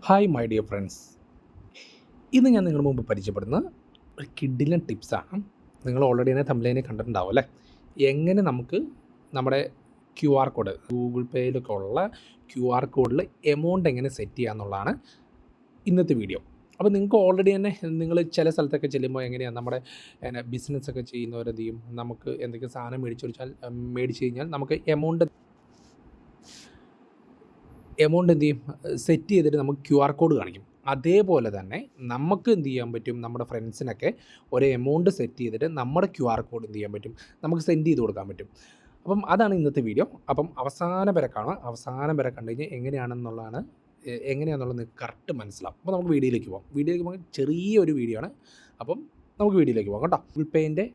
Hi my dear friends, ഇന്ന് ഞാൻ നിങ്ങളുടെ മുമ്പ് പരിചയപ്പെടുന്ന ഒരു കിഡിലൻ ടിപ്സാണ്. നിങ്ങൾ ഓൾറെഡി തന്നെ തമ്മിലിനെ കണ്ടിട്ടുണ്ടാവും അല്ലേ? എങ്ങനെ നമുക്ക് നമ്മുടെ ക്യു ആർ കോഡ് ഗൂഗിൾ പേയിലൊക്കെ ഉള്ള ക്യു ആർ കോഡിൽ എമൗണ്ട് എങ്ങനെ സെറ്റ് ചെയ്യുക എന്നുള്ളതാണ് ഇന്നത്തെ വീഡിയോ. അപ്പോൾ നിങ്ങൾക്ക് ഓൾറെഡി തന്നെ നിങ്ങൾ ചില സ്ഥലത്തൊക്കെ ചെല്ലുമ്പോൾ എങ്ങനെയാണ് നമ്മുടെ ബിസിനസ്സൊക്കെ ചെയ്യുന്നവരെന്ത് ചെയ്യും, നമുക്ക് എന്തെങ്കിലും സാധനം മേടിച്ച് കഴിഞ്ഞാൽ നമുക്ക് എമൗണ്ട് എന്ത് ചെയ്യും, സെറ്റ് ചെയ്തിട്ട് നമുക്ക് ക്യു ആർ കോഡ് കാണിക്കും. അതേപോലെ തന്നെ നമുക്ക് എന്ത് ചെയ്യാൻ പറ്റും, നമ്മുടെ ഫ്രണ്ട്സിനൊക്കെ ഒരു എമൗണ്ട് സെറ്റ് ചെയ്തിട്ട് നമ്മുടെ ക്യു ആർ കോഡ് എന്ത് ചെയ്യാൻ പറ്റും, നമുക്ക് സെൻഡ് ചെയ്ത് കൊടുക്കാൻ പറ്റും. അപ്പം അതാണ് ഇന്നത്തെ വീഡിയോ. അപ്പം അവസാനം വരെ കാണുക. അവസാനം വരെ കണ്ടു കഴിഞ്ഞാൽ എങ്ങനെയാണെന്നുള്ളത് നിങ്ങൾക്ക് കറക്റ്റ് മനസ്സിലാവും. അപ്പോൾ നമുക്ക് വീഡിയോയിലേക്ക് പോകാം. ചെറിയൊരു വീഡിയോ ആണ്. അപ്പം നമുക്ക് വീഡിയോയിലേക്ക് പോകാം കേട്ടോ. ഗൂഗിൾ പേയിൻ്റെ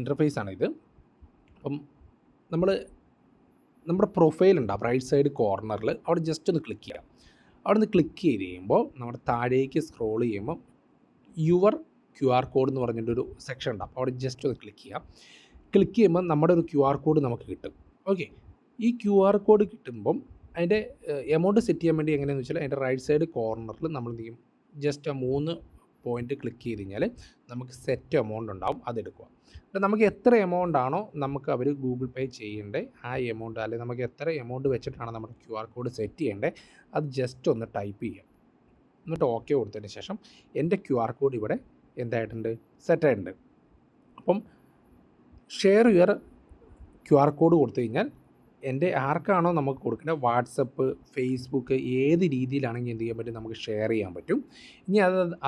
ഇൻ്റർഫേസാണ് ഇത്. അപ്പം നമ്മുടെ പ്രൊഫൈൽ ഉണ്ടാവും റൈറ്റ് സൈഡ് കോർണറിൽ. അവിടെ ജസ്റ്റ് ഒന്ന് ക്ലിക്ക് ചെയ്യാം. അവിടെ നിന്ന് ക്ലിക്ക് ചെയ്ത് കഴിയുമ്പോൾ നമ്മുടെ താഴേക്ക് സ്ക്രോൾ ചെയ്യുമ്പോൾ യുവർ ക്യു ആർ കോഡ് എന്ന് പറഞ്ഞിട്ടൊരു സെക്ഷൻ ഉണ്ടാവും. അവിടെ ജസ്റ്റ് ഒന്ന് ക്ലിക്ക് ചെയ്യാം. ക്ലിക്ക് ചെയ്യുമ്പോൾ നമ്മുടെ ഒരു ക്യു ആർ കോഡ് നമുക്ക് കിട്ടും. ഓക്കെ, ഈ ക്യു ആർ കോഡ് കിട്ടുമ്പം അതിൻ്റെ എമൗണ്ട് സെറ്റ് ചെയ്യാൻ വേണ്ടി എങ്ങനെയാണെന്ന് വെച്ചാൽ അതിൻ്റെ റൈറ്റ് സൈഡ് കോർണറിൽ നമ്മൾ എന്ത് ചെയ്യും, ജസ്റ്റ് ആ 3 പോയിൻ്റ് ക്ലിക്ക് ചെയ്ത് കഴിഞ്ഞാൽ നമുക്ക് സെറ്റ് എമൗണ്ട് ഉണ്ടാവും. അതെടുക്കുക. എന്നിട്ട് നമുക്ക് എത്ര എമൗണ്ട് ആണോ നമുക്ക് അവർ ഗൂഗിൾ പേ ചെയ്യേണ്ടത്, ആ എമൗണ്ട് അല്ലെങ്കിൽ നമുക്ക് എത്ര എമൗണ്ട് വെച്ചിട്ടാണ് നമ്മുടെ ക്യു ആർ കോഡ് സെറ്റ് ചെയ്യേണ്ടത്, അത് ജസ്റ്റ് ഒന്ന് ടൈപ്പ് ചെയ്യുക. എന്നിട്ട് ഓക്കെ കൊടുത്തതിന് ശേഷം എൻ്റെ ക്യു ആർ കോഡ് ഇവിടെ എന്തായിട്ടുണ്ട്, സെറ്റായിട്ടുണ്ട്. അപ്പം share your Q R code കൊടുത്തു കഴിഞ്ഞാൽ എൻ്റെ ആർക്കാണോ നമുക്ക് കൊടുക്കേണ്ടത്, വാട്സപ്പ്, ഫേസ്ബുക്ക്, ഏത് രീതിയിലാണെങ്കിൽ എന്ത് ചെയ്യാൻ പറ്റും, നമുക്ക് ഷെയർ ചെയ്യാൻ പറ്റും. ഇനി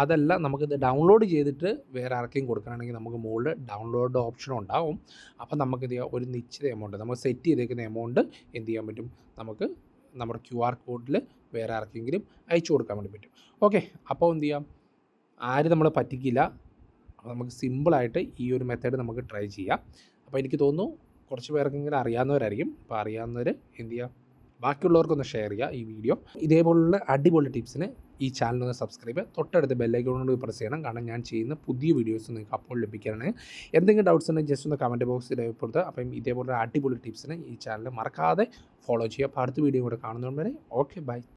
അതല്ല നമുക്കിത് ഡൗൺലോഡ് ചെയ്തിട്ട് വേറെ ആർക്കെങ്കിലും കൊടുക്കണമെങ്കിൽ നമുക്ക് മുകളിൽ ഡൗൺലോഡ് ഓപ്ഷൻ ഉണ്ടാവും. അപ്പം നമുക്ക് എന്ത് ചെയ്യാം, ഒരു നിശ്ചിത എമൗണ്ട് നമ്മൾ സെറ്റ് ചെയ്തേക്കുന്ന എമൗണ്ട് എന്ത് ചെയ്യാൻ പറ്റും, നമുക്ക് നമ്മുടെ ക്യു ആർ കോഡിൽ വേറെ ആർക്കെങ്കിലും അയച്ചു കൊടുക്കാൻ വേണ്ടി പറ്റും. ഓക്കെ, അപ്പോൾ എന്ത് ചെയ്യാം, ആരും നമ്മളെ പറ്റിക്കില്ല. അപ്പോൾ നമുക്ക് സിമ്പിളായിട്ട് ഈ ഒരു മെത്തേഡ് നമുക്ക് ട്രൈ ചെയ്യാം. അപ്പോൾ എനിക്ക് തോന്നുന്നു കുറച്ച് പേർക്കെങ്കിലും അറിയാവുന്നവരായിരിക്കും. അപ്പോൾ അറിയാവുന്നവർ എന്ത് ചെയ്യുക, ബാക്കിയുള്ളവർക്കൊന്ന് ഷെയർ ചെയ്യുക ഈ വീഡിയോ. ഇതേപോലുള്ള അടിപൊളി ടിപ്സിന് ഈ ചാനലൊന്ന് സബ്സ്ക്രൈബ് ചെയ്യുക. തൊട്ടടുത്ത് ബെല്ലൈക്കോണോട് പ്രസ് ചെയ്യണം. കാരണം ഞാൻ ചെയ്യുന്ന പുതിയ വീഡിയോസ് നിങ്ങൾക്ക് അപ്പോൾ ലഭിക്കാനാണ്. എന്തെങ്കിലും ഡൗട്ട്സ് ഉണ്ടെങ്കിൽ ജസ്റ്റ് ഒന്ന് കമൻറ്റ് ബോക്സിൽ രേഖപ്പെടുത്തുക. അപ്പം ഇതേപോലുള്ള അടിപൊളി ടിപ്സിന് ഈ ചാനൽ മറക്കാതെ ഫോളോ ചെയ്യുക. അപ്പോൾ അടുത്ത വീഡിയോ കൂടെ കാണുന്നതുകൊണ്ട് വരെ ഓക്കെ, ബൈ.